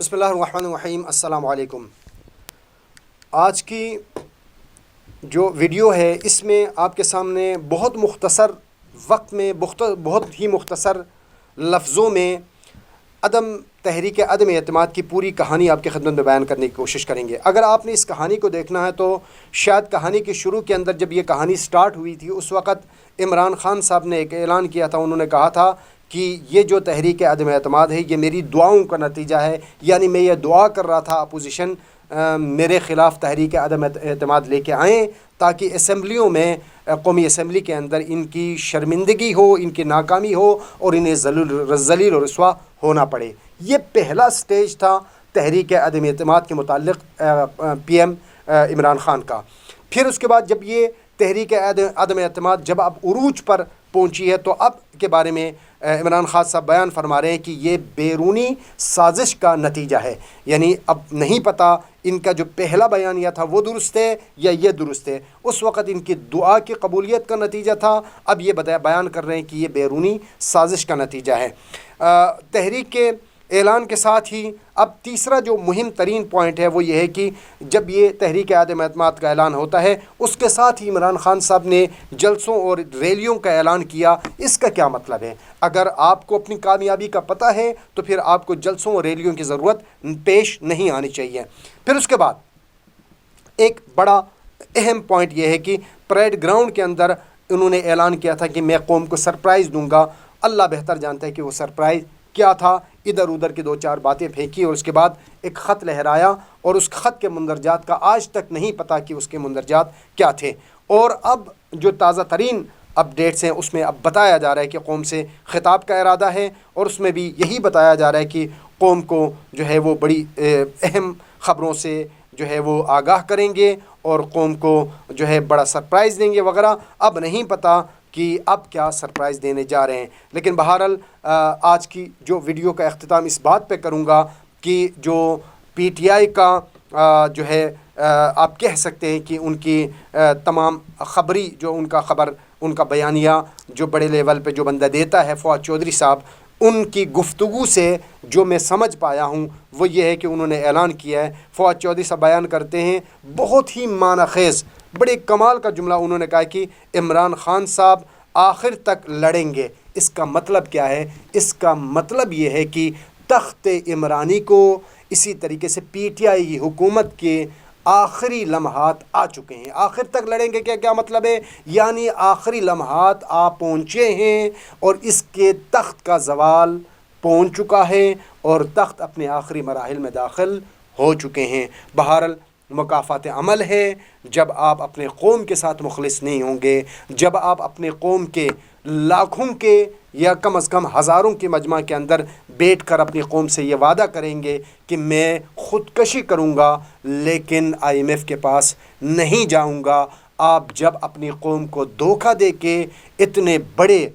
بسم اللہ الرحمن الرحیم۔ السلام علیکم۔ آج کی جو ویڈیو ہے اس میں آپ کے سامنے بہت مختصر وقت میں بہت ہی مختصر لفظوں میں تحریک عدم اعتماد کی پوری کہانی آپ کی خدمت میں بیان کرنے کی کوشش کریں گے۔ اگر آپ نے اس کہانی کو دیکھنا ہے تو شاید کہانی کے شروع کے اندر جب یہ کہانی سٹارٹ ہوئی تھی اس وقت عمران خان صاحب نے ایک اعلان کیا تھا۔ انہوں نے کہا تھا کہ یہ جو تحریک عدم اعتماد ہے یہ میری دعاؤں کا نتیجہ ہے، یعنی میں یہ دعا کر رہا تھا اپوزیشن میرے خلاف تحریک عدم اعتماد لے کے آئیں تاکہ اسمبلیوں میں قومی اسمبلی کے اندر ان کی شرمندگی ہو، ان کی ناکامی ہو اور انہیں ذلیل و رسوا ہونا پڑے۔ یہ پہلا سٹیج تھا تحریک عدم اعتماد کے متعلق پی ایم عمران خان کا۔ پھر اس کے بعد جب یہ تحریک عدم اعتماد جب اب عروج پر پہنچی ہے تو اب کے بارے میں عمران خان صاحب بیان فرما رہے ہیں کہ یہ بیرونی سازش کا نتیجہ ہے، یعنی اب نہیں پتہ ان کا جو پہلا بیانیہ تھا وہ درست ہے یا یہ درست ہے۔ اس وقت ان کی دعا کی قبولیت کا نتیجہ تھا، اب یہ بیان کر رہے ہیں کہ یہ بیرونی سازش کا نتیجہ ہے۔ تحریک کے اعلان کے ساتھ ہی اب تیسرا جو مہم ترین پوائنٹ ہے وہ یہ ہے کہ جب یہ تحریک عدم اعتماد کا اعلان ہوتا ہے اس کے ساتھ ہی عمران خان صاحب نے جلسوں اور ریلیوں کا اعلان کیا۔ اس کا کیا مطلب ہے؟ اگر آپ کو اپنی کامیابی کا پتہ ہے تو پھر آپ کو جلسوں اور ریلیوں کی ضرورت پیش نہیں آنی چاہیے۔ پھر اس کے بعد ایک بڑا اہم پوائنٹ یہ ہے کہ پریڈ گراؤنڈ کے اندر انہوں نے اعلان کیا تھا کہ میں قوم کو سرپرائز دوں گا۔ اللہ بہتر جانتا ہے کہ وہ سرپرائز کیا تھا۔ ادھر ادھر کی دو چار باتیں پھینکی اور اس کے بعد ایک خط لہرایا اور اس خط کے مندرجات کا آج تک نہیں پتہ کہ اس کے مندرجات کیا تھے۔ اور اب جو تازہ ترین اپڈیٹس ہیں اس میں اب بتایا جا رہا ہے کہ قوم سے خطاب کا ارادہ ہے اور اس میں بھی یہی بتایا جا رہا ہے کہ قوم کو جو ہے وہ بڑی اہم خبروں سے جو ہے وہ آگاہ کریں گے اور قوم کو جو ہے بڑا سرپرائز دیں گے وغیرہ۔ اب نہیں پتہ کہ اب کیا سرپرائز دینے جا رہے ہیں، لیکن بہرحال آج کی جو ویڈیو کا اختتام اس بات پہ کروں گا کہ جو پی ٹی آئی کا جو ہے آپ کہہ سکتے ہیں کہ ان کی تمام خبری جو ان کا بیانیہ جو بڑے لیول پہ جو بندہ دیتا ہے فواد چودھری صاحب، ان کی گفتگو سے جو میں سمجھ پایا ہوں وہ یہ ہے کہ انہوں نے اعلان کیا ہے۔ فواد چودھری صاحب بیان کرتے ہیں بہت ہی معنی خیز، بڑے کمال کا جملہ انہوں نے کہا کہ عمران خان صاحب آخر تک لڑیں گے۔ اس کا مطلب کیا ہے؟ اس کا مطلب یہ ہے کہ تخت عمرانی کو اسی طریقے سے پی ٹی آئی کی حکومت کے آخری لمحات آ چکے ہیں۔ آخر تک لڑیں گے کیا مطلب ہے؟ یعنی آخری لمحات آ پہنچے ہیں اور اس کے تخت کا زوال پہنچ چکا ہے اور تخت اپنے آخری مراحل میں داخل ہو چکے ہیں۔ بہرحال مکافات عمل ہے جب آپ اپنے قوم کے ساتھ مخلص نہیں ہوں گے، جب آپ اپنے قوم کے لاکھوں کے یا کم از کم ہزاروں کے مجمع کے اندر بیٹھ کر اپنی قوم سے یہ وعدہ کریں گے کہ میں خودکشی کروں گا لیکن آئی ایم ایف کے پاس نہیں جاؤں گا۔ آپ جب اپنی قوم کو دھوکہ دے کے اتنے بڑے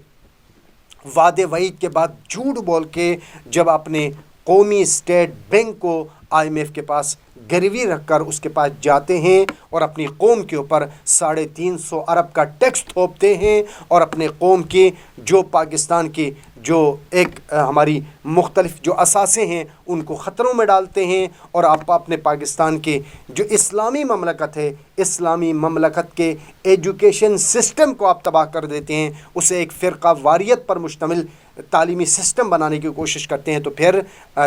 وعدے وعید کے بعد جھوٹ بول کے جب اپنے قومی اسٹیٹ بینک کو آئی ایم ایف کے پاس گروی رکھ کر اس کے پاس جاتے ہیں اور اپنی قوم کے اوپر 350 ارب کا ٹیکس تھوپتے ہیں اور اپنے قوم کی جو پاکستان کی جو ایک ہماری مختلف جو اثاثے ہیں ان کو خطروں میں ڈالتے ہیں اور آپ اپنے پاکستان کے جو اسلامی مملکت ہے، اسلامی مملکت کے ایجوکیشن سسٹم کو آپ تباہ کر دیتے ہیں، اسے ایک فرقہ واریت پر مشتمل تعلیمی سسٹم بنانے کی کوشش کرتے ہیں، تو پھر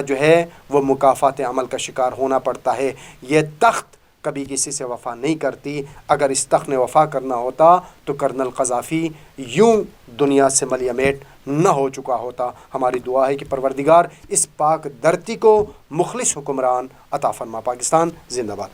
جو ہے وہ مکافات عمل کا شکار ہونا پڑتا ہے۔ یہ تخت کبھی کسی سے وفا نہیں کرتی۔ اگر اس تخت نے وفا کرنا ہوتا تو کرنل قذافی یوں دنیا سے ملیہ میٹ نہ ہو چکا ہوتا۔ ہماری دعا ہے کہ پروردگار اس پاک دھرتی کو مخلص حکمران عطا فرما۔ پاکستان زندہ باد۔